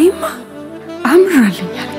ዛሬማ አምራልኛል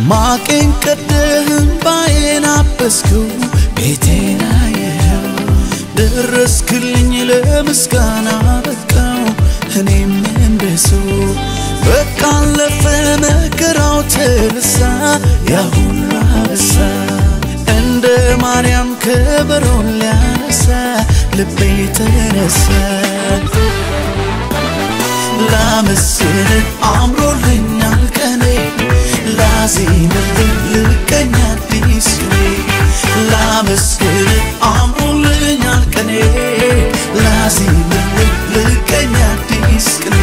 ማቄን ቀደህን ባዬን አበስከው ቤቴን አየኸው ደረስክልኝ ለምስጋና በቃው እኔም እንደሰው በቃ አለፈ መከራው ተረሳ ያ ሁሉ አበሳ እንደ ማርያም ከበሮን ሊያነሳ ልቤ ተነሳ ላመስግን አምሮልኛል ቀኔ ላዜምልህ ልቀኝ አዲስ ቅኔ ላመስግን አምሮልኛል ቀኔ ላዜምልህ ልቀኝ አዲስ ቅኔ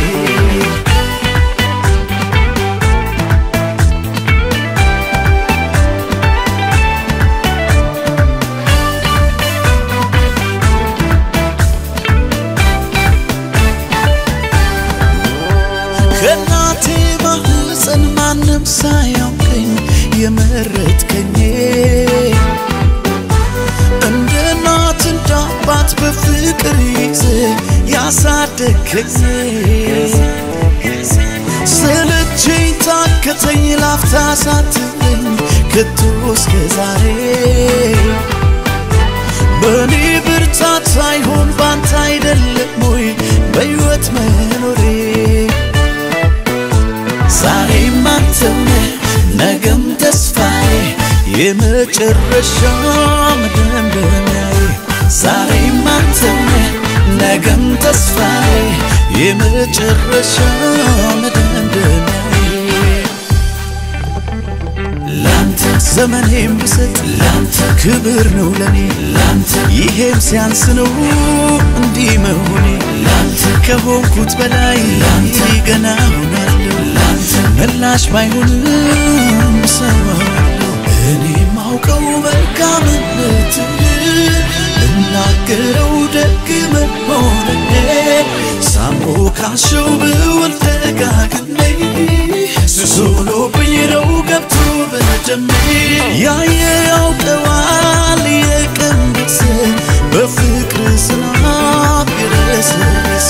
ከናቴ ማህፀን ማንም ሳያውቀኝ የመረጥከኝ እንደ እናት እንደ አባት በፍቅር ይዘህ ያሳደግከኝ ሰለቸኝ ታከተኝ ላፍታ ሳትለኝ ከቶ እስከ ዛሬ በእኔ ብርታት ሳይሆን ባንተ አይደለም ወይ በሕይወት መኖሬ ዛሬም አንተም ነገም ተስፋዬ የመጨረሻ መደምደሚያዬ ዛሬም አንተም ነገም ተስፋዬ የመጨረሻ መደምደሚያዬ ላንተ ዘመኔም ብሰጥ ላንተ ክብር ነው ለኔ ላንተ ይሄም ሲያንስ ነው እንዲህ መሆኔ ላንተ ከሆንኩት በላይ ላንተ ገና ሆናለሁ ላንተ መላሽ ባይሆንም ሰዋለሁ እኔ ማውቀው መልካምነትህ እናገረው ደግ መሆንህ ሳሞካሸው ብውል ደጋግሜ ስሶሎብኝ ነው ገብቶ በደሜ ያየ ያውቀዋል የቀን በፍቅር ዝናብ የረሰረሰ